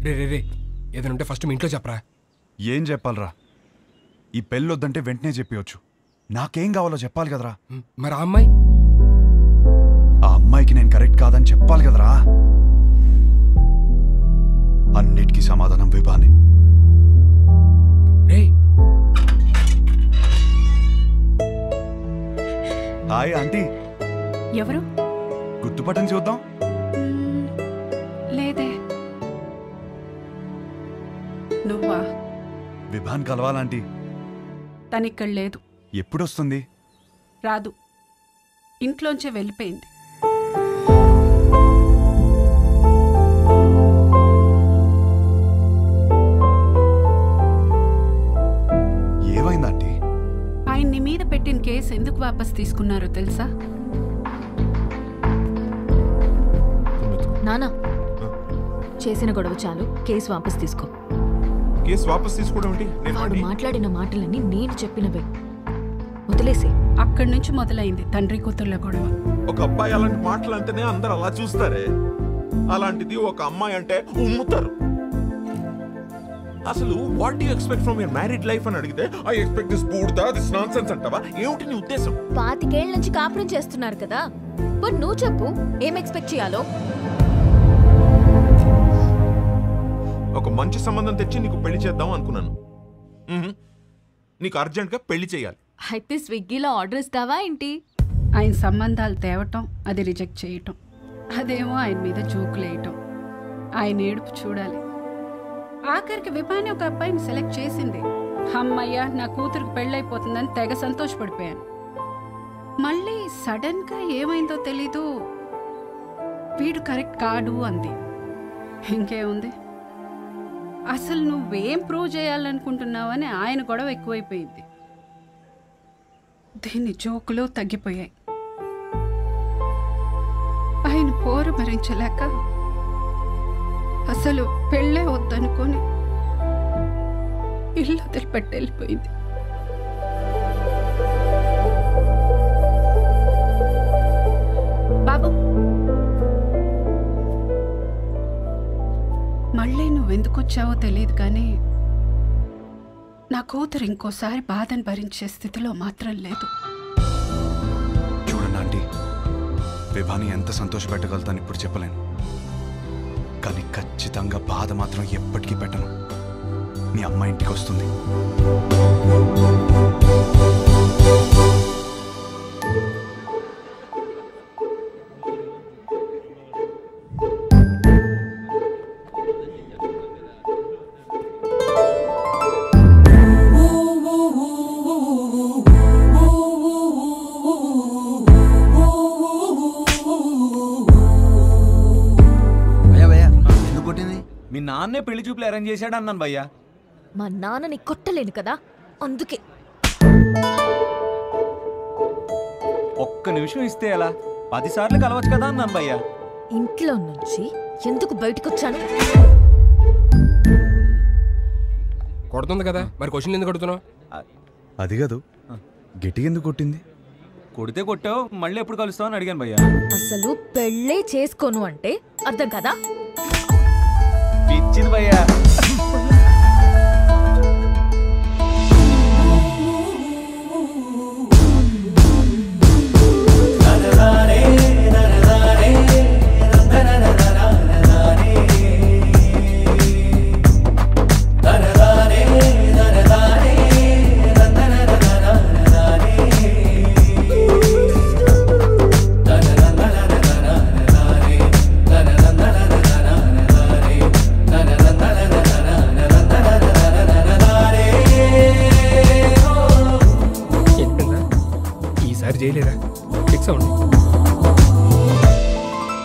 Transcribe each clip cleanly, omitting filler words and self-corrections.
రే రే రే ఏదైనా ఉంటే ఫస్ట్ మీ ఇంట్లో చెప్పరా. ఏం చెప్పాలరా? ఈ పెళ్ళొద్దంటే వెంటనే చెప్పవచ్చు. నాకేం కావాలో చెప్పాలి కదరా. మరి ఆ అమ్మాయి? ఆ అమ్మాయికి నేను కరెక్ట్ కాదని చెప్పాలి కదరా. అన్నిటికీ సమాధానం విభానే. Hi aunty. ఎవరు? గుర్తుపట్టని చూద్దాం. లేదే. నువ్వా? విభాన్ కలవాలంటీ. తనిక్కడ లేదు. ఎప్పుడొస్తుంది? రాదు, ఇంట్లోంచే వెళ్ళిపోయింది. ఏమైందంటీ? ఆయన్ని మీద పెట్టిన కేసు ఎందుకు వాపస్ తీసుకున్నారో తెలుసా? నానా, చేసిన గొడవ చాలు, కేసు వాపస్ తీసుకో. కేసు వాపస్ తీసుకోవడం ఏంటి? వాడు మాట్లాడిన మాటలన్నీ నేను చెప్పినవే, వదిలేసి. అక్కడి నుంచి మొదలైంది తండ్రి కూతుర్ల గొడవ. ఒక అబ్బాయి అలాంటి మాటలు అంటేనే అందరు అలా చూస్తారే, అలాంటిది ఒక అమ్మాయి అంటే ఉమ్ముతారు. అసలు what do you expect from your married life అని అడిగితే ఐ ఎక్స్పెక్ట్ దిస్ బూడ్దా, దిస్ నాన్సెన్స్ అంటావా? ఏమిటి నీ ఉద్దేశం? 25 ఏళ్ల నుంచి కాపురం చేస్తున్నారు కదా, మరి నువ్వు చెప్పు ఏం ఎక్స్పెక్ట్ చేయాలో. ఒక మంచి సంబంధం తెచ్చి నీకు పెళ్లి చేద్దాం అనుకున్నాను. నీకు అర్జెంట్ గా పెళ్లి చేయాలి. అయితే స్విగ్గీలో ఆర్డర్ ఇస్తావా ఏంటి? ఆయన సంబంధాలు తేవటం, అది రిజెక్ట్ చేయటం, అదేమో ఆయన మీద జోకులేయటం, ఆయన ఏడుపు చూడాలి. ఆఖరికి విభాని ఒక అబ్బాయిని సెలెక్ట్ చేసింది. అమ్మయ్య, నా కూతురికి పెళ్ళైపోతుందని తెగ సంతోషపడిపోయాను. మళ్ళీ సడన్ గా ఏమైందో తెలీదు, వీడు కరెక్ట్ కాడు అంది. ఇంకేముంది, అసలు నువ్వేం ప్రూవ్ చేయాలనుకుంటున్నావని ఆయన గొడవ ఎక్కువైపోయింది. దీని జోకులు తగ్గిపోయాయి. ఆయన పోరు భరించలేక అసలు పెళ్ళే వద్దనుకొని ఇల్లు వదిలిపెట్టి వెళ్ళిపోయింది. బాబు, మళ్ళీ నువ్వెందుకు వచ్చావో తెలియదు కానీ నా కూతురు ఇంకోసారి బాధను భరించే స్థితిలో మాత్రం లేదు. చూడండి ఆంటీ, విభాని ఎంత సంతోషపెట్టగలుగుతాను ఇప్పుడు చెప్పలేను, కానీ ఖచ్చితంగా బాధ మాత్రం ఎప్పటికీ పెట్టను. మీ అమ్మ ఇంటికి వస్తుంది. మీ నాన్నే పెళ్లి చూపులు అరేంజ్ చేశాడు అన్నాను భయ్యా. మా నాన్నని కొట్టలేను కదా, అందుకే. ఒక్క నిమిషం ఇస్తే ఎలా? 10 సార్లు కలవచ్చు కదా అన్నాను భయ్యా. ఇంట్లో నుంచి ఎందుకు బయటకొచ్చాను? కొడుతుంది కదా, మరి క్వశ్చన్ ఎందుకు కొడుతున్నావు? అది కాదు, గట్టి ఎందుకు కొట్టింది? కొడితే కొట్టావు, మళ్ళీ ఎప్పుడు కలుస్తావు అని అడిగాను భయ్యా. అసలు పెళ్ళే చేసుకోను అంటే అర్థం కదా? పిచ్చింది భయ్యా.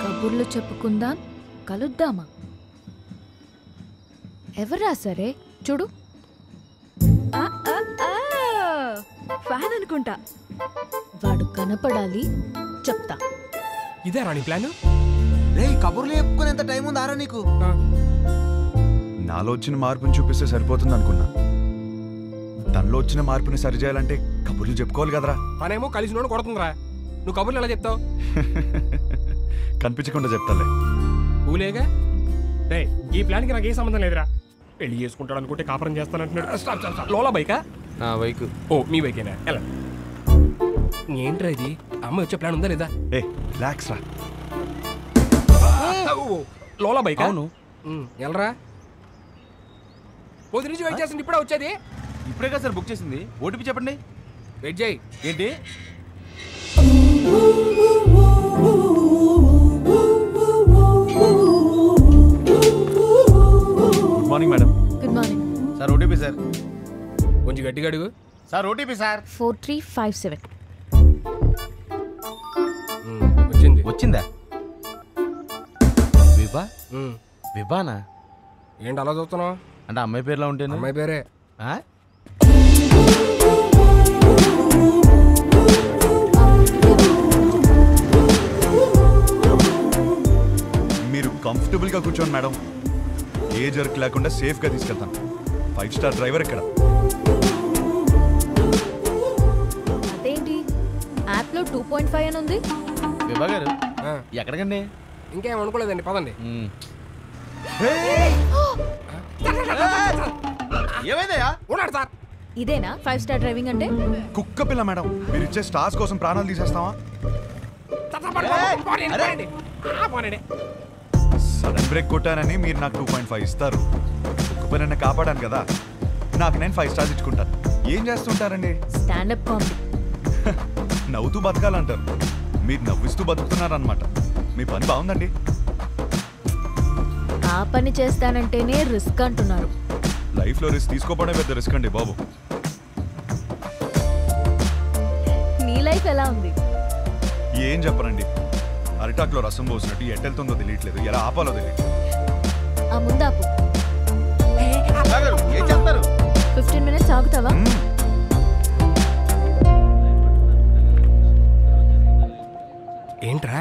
కబుర్లు చెప్పుకుందాం, కలుద్దామా? ఎవరా సరే చూడు. ఫ్యాన్ అనుకుంటా. వాడు కనపడాలి, చెప్తా. ఇదే రాణి ప్లాన్. కబుర్లు చెప్పుకునేంత టైం ఉందారా నీకు? నాలో వచ్చిన మార్పుని చూపిస్తే సరిపోతుంది అనుకున్నా. తనలో వచ్చిన మార్పుని సరిచేయాలంటే కబుర్లు చెప్పుకోవాలి కదరా. తనేమో కలిసి నోడు కొడుతుందిరా, నువ్వు కబుర్లు ఎలా చెప్తావు? కనిపించకుండా చెప్తాలే. ఊలేగా రే ఈ ప్లాన్కి నాకు ఏ సంబంధం లేదురా. పెళ్లి చేసుకుంటాడు అనుకుంటే కాపురం చేస్తానంటున్నాడు. Stop stop stop. లోలా బైకా? నా బైక్. ఓ మీ బైకేనా? ఎలా ఏంట్రా ఇది? అమ్మ వచ్చే ప్లాన్ ఉందా లేదా? ఏ రిలాక్స్ రా. ఓ, లోలా బైక్? అవును. ఎలరా పొద్దు నుంచి వెయిట్ చేస్తుంది, ఇప్పుడే వచ్చేది. ఇప్పుడే కదా సార్ బుక్ చేసింది. ఓటీపీ చెప్పండి. వెయిట్ చేయి. ఏంటి? Good morning madam. Good morning. Sir OTP sir. కొంచెం గట్టిగా అడుగు. Sir OTP sir. 4357. వచ్చింది. వచ్చిందా? విభా? ఉమ్. విభానా? ఏంటి అలా చూస్తున్నావు? అంటే అమ్మాయి పేరులో ఉంటేనే. అమ్మాయి పేరే. ఆ? మీరు కంఫర్టబుల్గా కూర్చోండి మేడం. ఏ జర్క్ లేకుండా సేఫ్గా తీసుకెళ్తాను. 5 స్టార్ డ్రైవర్ ఇక్కడ. అదేంటి యాప్లో 2.5 అని ఉంది? విభా గారు ఆ, ఎక్కడికండి? ఇంకేం అనుకోలేదండి, పదండి. ఏమైందయ్యా? ఉన్నాడు సార్. ఇదేనా 5 స్టార్ డ్రైవింగ్ అంటే? కుక్క పిల్ల మేడం. మీరు ఇచ్చే స్టార్స్ కోసం ప్రాణాలు తీసేస్తావా? సడన్ బ్రేక్ కొట్టానని మీరు నాకు 2.5 ఇస్తారు. కుక్క పిల్లని కాపాడాను కదా, నాకు నేను 5 స్టార్స్ ఇచ్చుకుంటాను. ఏం చేస్తుంటారండి? Stand up comedy. నవ్వుతూ బతకాలంటారు, మీరు నవ్విస్తూ బతుకుతున్నారనమాట. మీ పని బాగుందండి. ఆ పని చేస్తానంటేనే రిస్క్ అంటున్నారు. లైఫ్లో రిస్క్ తీసుకోవడమే పెద్ద రిస్క్ అండి బాబు. నీ లైఫ్ ఎలా ఉంది? ఏం చెప్పరండి, అరిటాక్లో రసం పోసినట్టు ఎట్టెళ్తుందో తెలియట్లేదు, ఎలా ఆపాలో తెలియదు. ఆ ముందాపు. ఏం చేస్తారు? 15 minutes ఆగుతావా? ఏంట్రా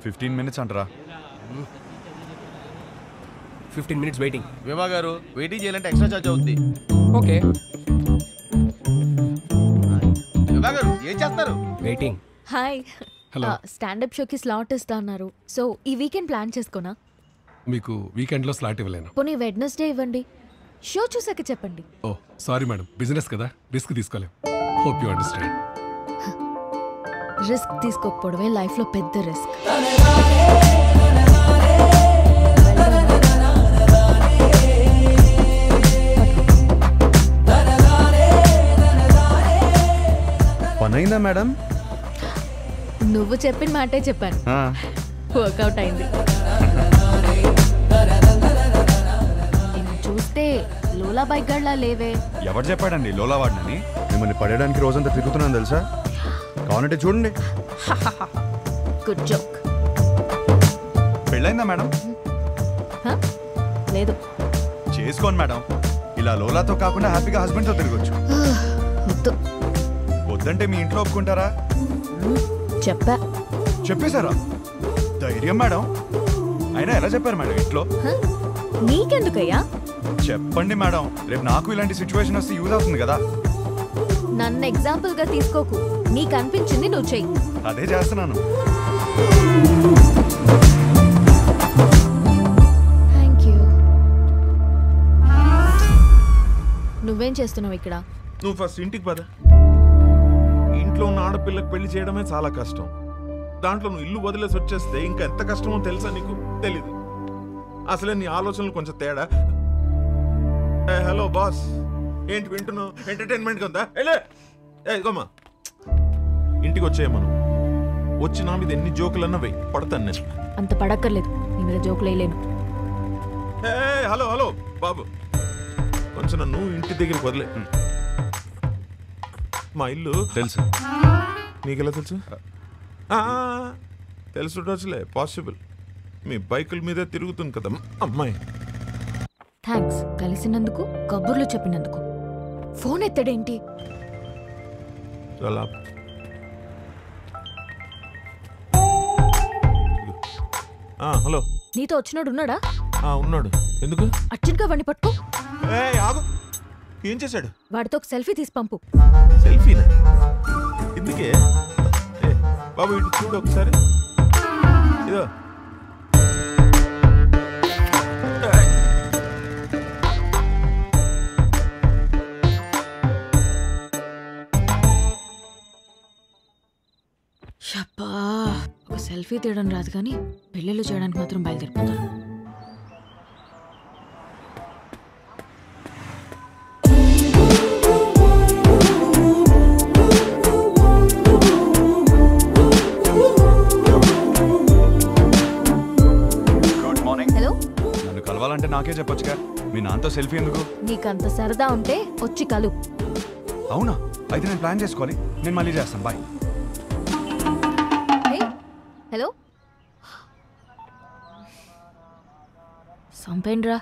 15 minutes అంటారా? 15 minutes వెయిటింగ్. విభా గారు వెయిటింగ్ చేయాలంటే ఎక్స్ట్రా చార్జ్ అవుద్ది. ఓకే విభా గారు ఏం చేస్తారు? వెయిటింగ్. హాయ్. స్టాండప్ షోకి స్లాట్ ఇస్తా అన్నారు. సో ఈ వీకెండ్ ప్లాన్ చేసుకోనా? మీకు వీకెండ్లో స్లాట్ ఇవ్వలేను. పోనీ వెడ్నెస్డే ఇవ్వండి. షో చూసాక చెప్పండి. ఓ సారీ మేడం, బిజినెస్ కదా, రిస్క్ తీసుకోలేం. Hope you understand. రిస్క్ తీసుకోకపోవడమే లైఫ్లో పెద్ద రిస్క్. పనైందా మేడం? నువ్వు చెప్పిన మాటే చెప్పాను. వర్కౌట్ అయింది. నిన్ను చూస్తే లోలా బైక్ గడ్లా లేవే. ఎవరు చెప్పాడండి లోలా వాడినని? మిమ్మల్ని పడేయడానికి రోజంతా తిరుగుతున్నాను తెలుసా. కావాలంటే చూడండి. Good joke. పెళ్ళైందా మేడం? లేదు. చేసుకోండి మేడం. ఇలా లోలాతో కాకుండా హ్యాపీగా హస్బెండ్తో తిరగొచ్చు. వద్దు. వద్దంటే మీ ఇంట్లో ఒప్పుకుంటారా? చెప్పా. చెప్పేశారా? ధైర్యం మేడం. అయినా ఎలా చెప్పారు మేడం ఇంట్లో? నీకెందుకయ్యా? చెప్పండి మేడం, రేపు నాకు ఇలాంటి సిచ్యువేషన్ వస్తే యూజ్ అవుతుంది కదా. నన్ను ఎగ్జాంపుల్ గా తీసుకోకు. నీకు అనిపించింది నువ్వు చెయ్యి. అదే చేస్తున్నాను. Thank you. నువ్వేం చేస్తున్నావు ఇక్కడ? నువ్వు ఫస్ట్ ఇంటికి పద. ఇంట్లో ఉన్న ఆడపిల్లకి పెళ్లి చేయడమే చాలా కష్టం. దాంట్లో నువ్వు ఇల్లు వదిలేసి వచ్చేస్తే ఇంకా ఎంత కష్టమో తెలుసా నీకు? తెలీదు. అసలే నీ ఆలోచనలు కొంచెం తేడా. హలో బాస్, ఏంటి వింటున్నావు? ఎంటర్టైన్మెంట్గా ఉందా? ఇదిగోమ్మా, ఇంటికి వచ్చేయమను. వచ్చి నా మీద ఎన్ని జోకులన్నా వెయ్యి, పడతాను నేను. అంత పడక్కర్లేదు, నీ మీద జోకులు వేయలేను. హలో హలో బాబు, కొంచెం నన్ను ఇంటి దగ్గరికి వదిలే. మా ఇల్లు తెలుసు. నీకెలా తెలుసు? తెలుసుండొచ్చులే, పాసిబుల్. మీ బైకుల మీదే తిరుగుతుంది కదా అమ్మాయి. థ్యాంక్స్ కలిసినందుకు, కబుర్లు చెప్పినందుకు. ఫోన్ ఎత్తడేంటి? చాలా హలో. నీతో వచ్చినాడు ఉన్నాడా? ఉన్నాడు. ఎందుకు? అర్జున్గా వండి పట్టుకో. ఆగు. ఏం చేశాడు? వాడితో ఒక సెల్ఫీ తీసి పంపు. సెల్ఫీనా? ఎందుకే? బాబు ఇటు చూడు ఒకసారి. ఇదో బా ఒక సెల్ఫీ తీయడం రాదు కానీ పెళ్ళిళ్ళు చేయడానికి మాత్రం బయలుదేరిపోతారు. Good morning. హలో, నన్ను కలవాలంటే నాకే చెప్పొచ్చుగా, మీ నాన్నతో సెల్ఫీ ఎందుకు? నీకంత సరదా ఉంటే వచ్చి కలు. అవునా? అయితే నేను ప్లాన్ చేసుకోవాలి. నేను మళ్ళీ చేస్తాను. బాయ్. హలో, సంపేండ్రా.